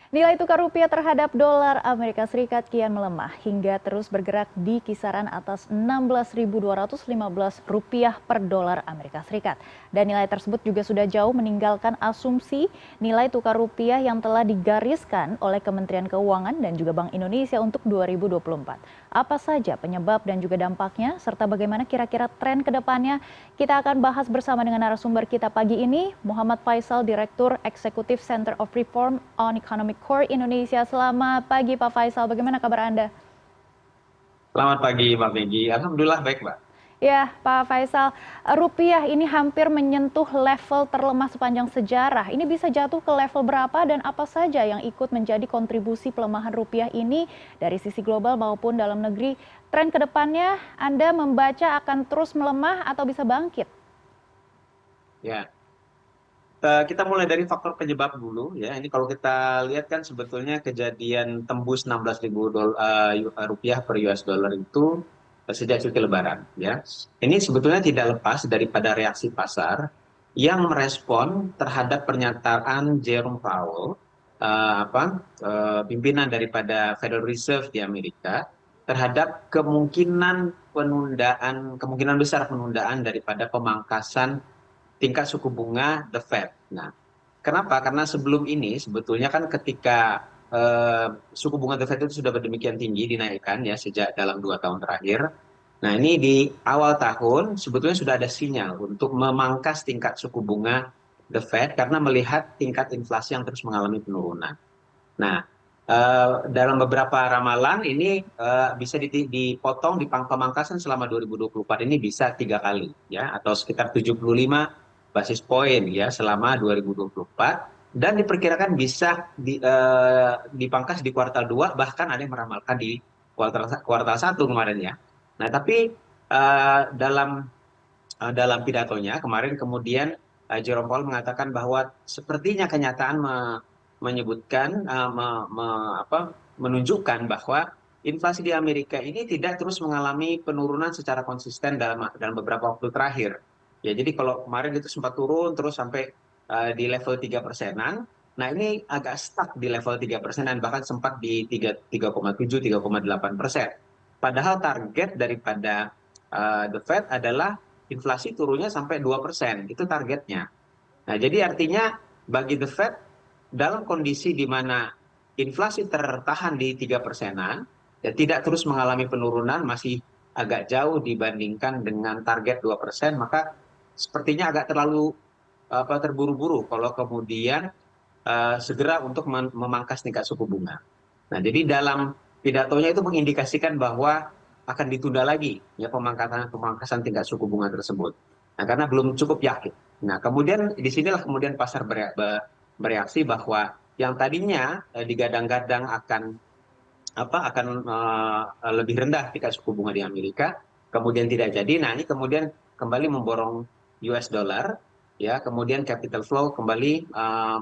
Nilai tukar rupiah terhadap dolar Amerika Serikat kian melemah hingga terus bergerak di kisaran atas 16.215 rupiah per dolar Amerika Serikat. Dan nilai tersebut juga sudah jauh meninggalkan asumsi nilai tukar rupiah yang telah digariskan oleh Kementerian Keuangan dan juga Bank Indonesia untuk 2024. Apa saja penyebab dan juga dampaknya, serta bagaimana kira-kira tren ke depannya? Kita akan bahas bersama dengan narasumber kita pagi ini, Muhammad Faisal, Direktur Eksekutif Center of Reform on Economic Core Indonesia. Selamat pagi Pak Faisal, bagaimana kabar Anda? Selamat pagi, Mbak Megi. Alhamdulillah baik, Mbak. Ya, Pak Faisal, rupiah ini hampir menyentuh level terlemah sepanjang sejarah. Ini bisa jatuh ke level berapa dan apa saja yang ikut menjadi kontribusi pelemahan rupiah ini dari sisi global maupun dalam negeri? Tren ke depannya Anda membaca akan terus melemah atau bisa bangkit? Ya, kita mulai dari faktor penyebab dulu ya. Ini kalau kita lihat kan sebetulnya kejadian tembus 16.000 rupiah per US dollar itu sejak cuti Lebaran ya. Ini sebetulnya tidak lepas daripada reaksi pasar yang merespon terhadap pernyataan Jerome Powell, pimpinan daripada Federal Reserve di Amerika terhadap kemungkinan besar penundaan daripada pemangkasan tingkat suku bunga The Fed. Nah, kenapa? Karena sebelum ini sebetulnya kan ketika suku bunga The Fed itu sudah demikian tinggi dinaikkan ya sejak dalam 2 tahun terakhir. Nah, ini di awal tahun sebetulnya sudah ada sinyal untuk memangkas tingkat suku bunga The Fed karena melihat tingkat inflasi yang terus mengalami penurunan. Nah, dalam beberapa ramalan ini bisa dipotong di pemangkasan selama 2024 ini bisa 3 kali ya atau sekitar 75 basis poin ya selama 2024 dan diperkirakan bisa dipangkas di kuartal 2 bahkan ada yang meramalkan di kuartal 1 kemarin ya. Nah, tapi dalam pidatonya kemarin kemudian Jerome Powell mengatakan bahwa sepertinya kenyataan menyebutkan menunjukkan bahwa inflasi di Amerika ini tidak terus mengalami penurunan secara konsisten dalam beberapa waktu terakhir. Ya, jadi kalau kemarin itu sempat turun terus sampai di level 3%-an. Nah, ini agak stuck di level 3%-an bahkan sempat di 3,7, 3,8%. Padahal target daripada The Fed adalah inflasi turunnya sampai 2%, itu targetnya. Nah, jadi artinya bagi The Fed dalam kondisi di mana inflasi tertahan di 3%-an, ya tidak terus mengalami penurunan, masih agak jauh dibandingkan dengan target 2%, maka sepertinya agak terlalu terburu-buru kalau kemudian segera untuk memangkas tingkat suku bunga. Nah, jadi dalam pidatonya itu mengindikasikan bahwa akan ditunda lagi ya pemangkasan tingkat suku bunga tersebut. Nah, karena belum cukup yakin. Nah, kemudian disinilah kemudian pasar bereaksi bahwa yang tadinya digadang-gadang akan lebih rendah tingkat suku bunga di Amerika, kemudian tidak jadi. Nah, ini kemudian kembali memborong US dollar, ya, kemudian capital flow kembali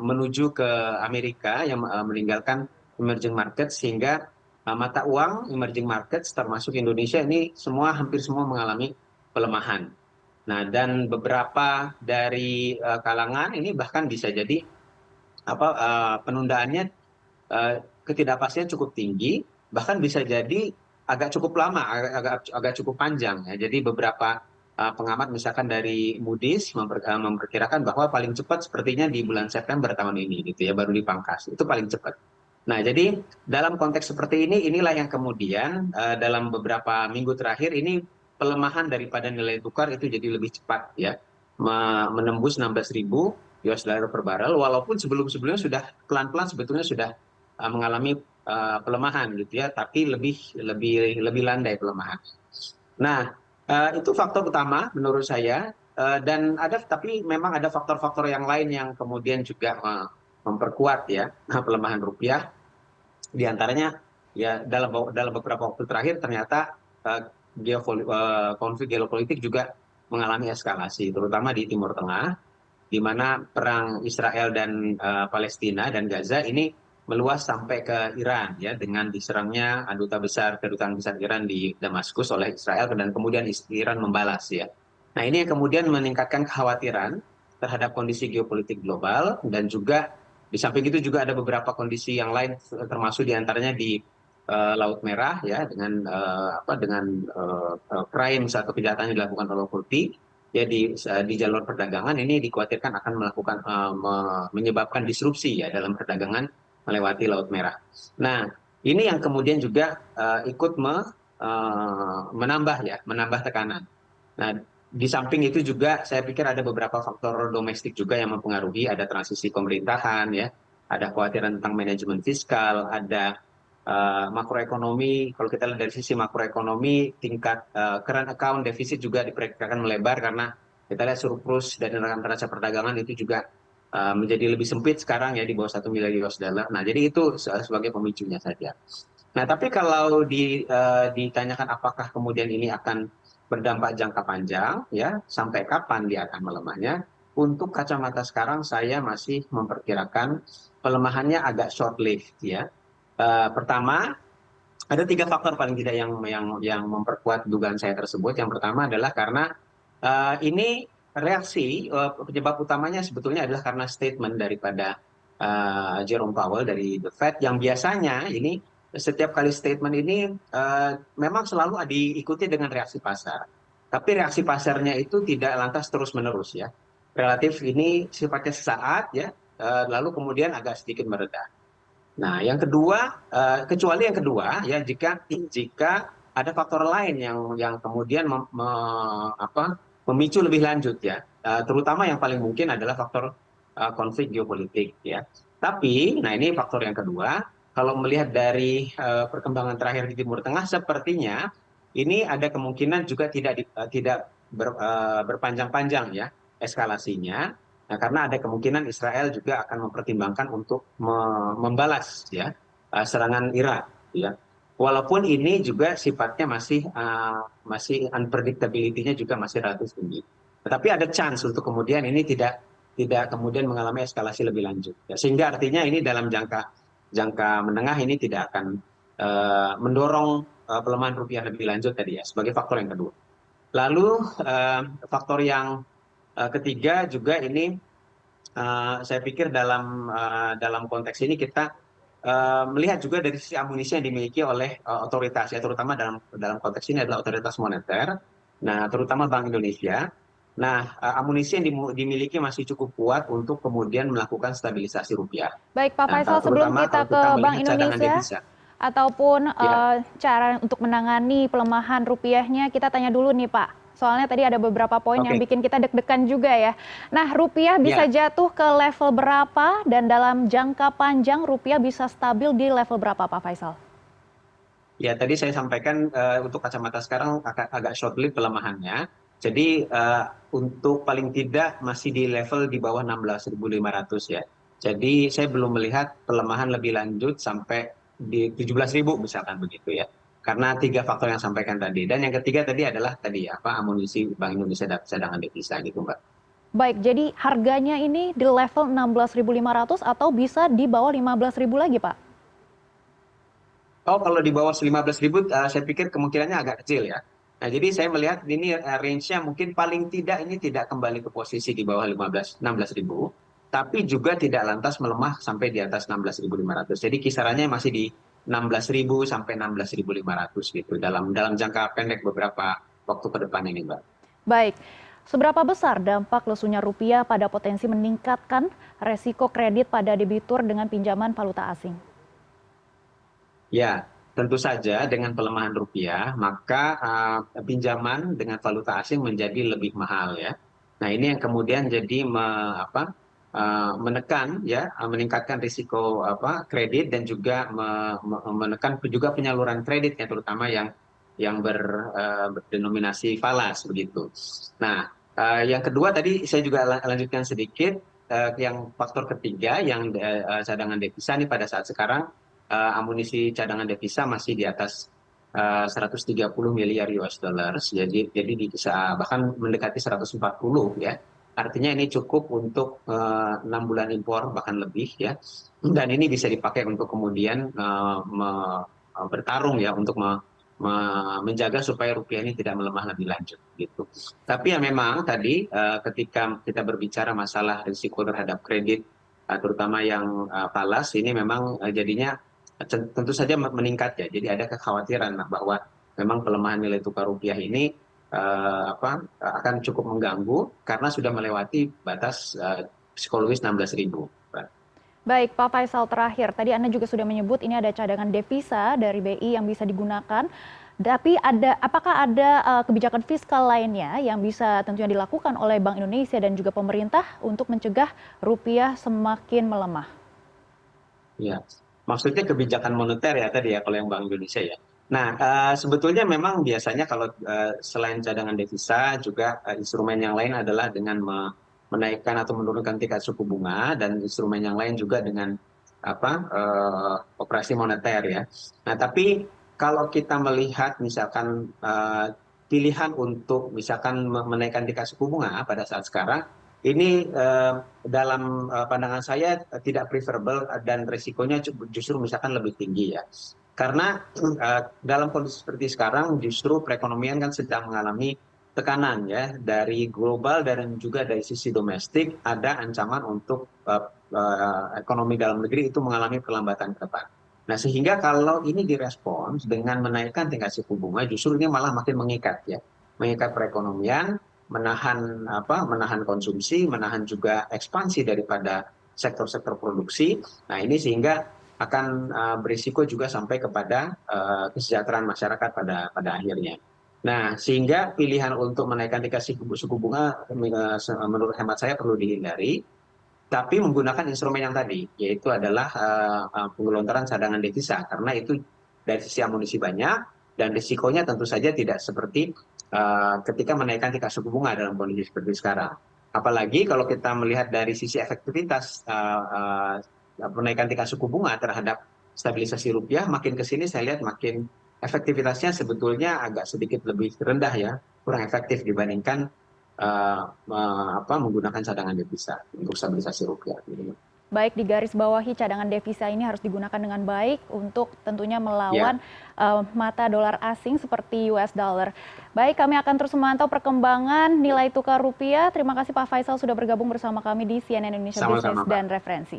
menuju ke Amerika yang meninggalkan emerging market sehingga mata uang emerging markets termasuk Indonesia ini hampir semua mengalami pelemahan. Nah, dan beberapa dari kalangan ini bahkan bisa jadi penundaannya ketidakpastian cukup tinggi, bahkan bisa jadi agak cukup lama, agak cukup panjang ya. Jadi beberapa pengamat misalkan dari Moody's memperkirakan bahwa paling cepat sepertinya di bulan September tahun ini gitu ya baru dipangkas. Itu paling cepat. Nah, jadi dalam konteks seperti ini inilah yang kemudian dalam beberapa minggu terakhir ini pelemahan daripada nilai tukar itu jadi lebih cepat ya menembus 16.000 US dollar per barrel walaupun sebelum-sebelumnya sudah pelan-pelan sebetulnya sudah mengalami pelemahan gitu ya, tapi lebih lebih lebih landai pelemahan. Nah, itu faktor utama menurut saya dan tapi memang ada faktor-faktor yang lain yang kemudian juga memperkuat ya pelemahan rupiah. Di antaranya ya dalam beberapa waktu terakhir ternyata konflik geopolitik juga mengalami eskalasi, terutama di Timur Tengah, di mana perang Israel dan Palestina dan Gaza ini meluas sampai ke Iran ya dengan diserangnya kedutaan besar Iran di Damaskus oleh Israel dan kemudian Iran membalas ya. Nah, ini yang kemudian meningkatkan kekhawatiran terhadap kondisi geopolitik global dan juga Di samping itu juga ada beberapa kondisi yang lain, termasuk diantaranya di Laut Merah ya dengan crimes atau kejahatan yang dilakukan oleh Houthi ya di jalur perdagangan ini dikhawatirkan akan menyebabkan disrupsi ya dalam perdagangan melewati Laut Merah. Nah, ini yang kemudian juga ikut menambah tekanan. Nah, di samping itu juga saya pikir ada beberapa faktor domestik juga yang mempengaruhi, ada transisi pemerintahan ya, ada kekhawatiran tentang manajemen fiskal, ada makroekonomi. Kalau kita lihat dari sisi makroekonomi, tingkat current account defisit juga diperkirakan melebar karena kita lihat surplus dari neraca perdagangan itu juga menjadi lebih sempit sekarang ya di bawah 1 miliar US dollar. Nah, jadi itu sebagai pemicunya saja. Nah, tapi kalau ditanyakan apakah kemudian ini akan berdampak jangka panjang, ya sampai kapan dia akan melemahnya? Untuk kacamata sekarang saya masih memperkirakan pelemahannya agak short lived ya. Pertama, ada 3 faktor paling tidak yang memperkuat dugaan saya tersebut. Yang pertama adalah karena ini reaksi penyebab utamanya sebetulnya adalah karena statement daripada Jerome Powell dari The Fed yang biasanya ini setiap kali statement ini memang selalu diikuti dengan reaksi pasar. Tapi reaksi pasarnya itu tidak lantas terus-menerus ya. Relatif ini sifatnya sesaat ya, lalu kemudian agak sedikit mereda. Nah, yang kedua, kecuali yang kedua ya jika ada faktor lain yang kemudian memicu lebih lanjut ya. Terutama yang paling mungkin adalah faktor konflik geopolitik ya. Tapi, nah ini faktor yang kedua, kalau melihat dari perkembangan terakhir di Timur Tengah, sepertinya ini ada kemungkinan juga tidak berpanjang-panjang ya eskalasinya. Nah, karena ada kemungkinan Israel juga akan mempertimbangkan untuk membalas ya serangan Irak ya. Walaupun ini juga sifatnya masih unpredictability-nya juga masih relatif tinggi. Tetapi ada chance untuk kemudian ini tidak kemudian mengalami eskalasi lebih lanjut. Ya, sehingga artinya ini dalam jangka menengah ini tidak akan mendorong pelemahan rupiah lebih lanjut tadi ya sebagai faktor yang kedua. Lalu faktor yang ketiga juga ini saya pikir dalam konteks ini kita melihat juga dari sisi amunisi yang dimiliki oleh otoritas ya terutama dalam konteks ini adalah otoritas moneter. Nah, terutama Bank Indonesia. Nah, amunisi yang dimiliki masih cukup kuat untuk kemudian melakukan stabilisasi rupiah. Baik, Pak Nah, Faisal, sebelum terutama kalau kita kita ke Bank melihat cadangan Indonesia devisa. ataupun Ya, cara untuk menangani pelemahan rupiahnya, kita tanya dulu nih, Pak. Soalnya tadi ada beberapa poin yang oke. bikin kita deg-degan juga ya. Nah, rupiah bisa Ya, jatuh ke level berapa dan dalam jangka panjang rupiah bisa stabil di level berapa, Pak Faisal? ya, tadi saya sampaikan untuk kacamata sekarang agak short lived pelemahannya. Jadi untuk paling tidak masih di level di bawah 16.500 ya. Jadi saya belum melihat pelemahan lebih lanjut sampai di 17.000 misalkan begitu ya. Karena 3 faktor yang sampaikan tadi. Dan yang ketiga tadi adalah tadi apa amunisi Bank Indonesia dan cadangan devisa gitu Mbak. Baik, jadi harganya ini di level 16.500 atau bisa di bawah 15.000 lagi, Pak? Oh, kalau di bawah 15.000, saya pikir kemungkinannya agak kecil ya. Nah, jadi saya melihat ini range-nya mungkin paling tidak ini tidak kembali ke posisi di bawah 16.000, tapi juga tidak lantas melemah sampai di atas 16.500. Jadi kisarannya masih di 16.000 sampai 16.500 gitu dalam jangka pendek beberapa waktu ke depan ini, Mbak. Baik, seberapa besar dampak lesunya rupiah pada potensi meningkatkan resiko kredit pada debitur dengan pinjaman valuta asing? Ya, tentu saja dengan pelemahan rupiah, maka pinjaman dengan valuta asing menjadi lebih mahal ya. Nah, ini yang kemudian jadi menekan ya, meningkatkan risiko kredit dan juga menekan juga penyaluran kredit ya, terutama yang berdenominasi falas begitu. Nah, yang kedua tadi saya juga lanjutkan sedikit, yang faktor ketiga yang cadangan devisa nih pada saat sekarang amunisi cadangan devisa masih di atas 130 miliar US dollars, jadi bisa bahkan mendekati 140 ya. Artinya ini cukup untuk 6 bulan impor bahkan lebih ya. Dan ini bisa dipakai untuk kemudian bertarung ya untuk menjaga supaya rupiah ini tidak melemah lebih lanjut gitu. Tapi ya memang tadi ketika kita berbicara masalah risiko terhadap kredit terutama yang falas ini memang jadinya tentu saja meningkat ya. Jadi ada kekhawatiran bahwa memang pelemahan nilai tukar rupiah ini akan cukup mengganggu karena sudah melewati batas psikologis 16.000. Baik, Pak Faisal, terakhir, tadi Anda juga sudah menyebut ini ada cadangan devisa dari BI yang bisa digunakan. Tapi apakah ada kebijakan fiskal lainnya yang bisa tentunya dilakukan oleh Bank Indonesia dan juga pemerintah untuk mencegah rupiah semakin melemah? Ya, maksudnya kebijakan moneter ya tadi ya kalau yang Bank Indonesia ya. Nah, sebetulnya memang biasanya kalau selain cadangan devisa juga instrumen yang lain adalah dengan menaikkan atau menurunkan tingkat suku bunga dan instrumen yang lain juga dengan operasi moneter ya. Nah, tapi kalau kita melihat misalkan pilihan untuk misalkan menaikkan tingkat suku bunga pada saat sekarang ini dalam pandangan saya tidak preferable dan risikonya justru misalkan lebih tinggi ya. Karena dalam kondisi seperti sekarang justru perekonomian kan sedang mengalami tekanan ya dari global dan juga dari sisi domestik ada ancaman untuk ekonomi dalam negeri itu mengalami perlambatan ke depan. Nah, sehingga kalau ini direspons dengan menaikkan tingkat suku bunga justru ini malah makin mengikat ya. Mengikat perekonomian, menahan konsumsi, menahan juga ekspansi daripada sektor-sektor produksi. Nah, ini sehingga akan berisiko juga sampai kepada kesejahteraan masyarakat pada akhirnya. Nah, sehingga pilihan untuk menaikkan tingkat suku bunga menurut hemat saya perlu dihindari, tapi menggunakan instrumen yang tadi, yaitu adalah penggelontoran cadangan devisa, karena itu dari sisi amunisi banyak dan risikonya tentu saja tidak seperti ketika menaikkan tingkat suku bunga dalam kondisi seperti sekarang. Apalagi kalau kita melihat dari sisi efektivitas menaikkan tingkat suku bunga terhadap stabilisasi rupiah, makin ke sini saya lihat makin efektivitasnya sebetulnya agak sedikit lebih rendah ya, kurang efektif dibandingkan menggunakan cadangan devisa untuk stabilisasi rupiah. Baik, di garis bawahi cadangan devisa ini harus digunakan dengan baik untuk tentunya melawan Ya, mata dolar asing seperti US dollar. Baik, kami akan terus memantau perkembangan nilai tukar rupiah. Terima kasih Pak Faisal sudah bergabung bersama kami di CNN Indonesia Business sama-sama Pak. dan Referensi.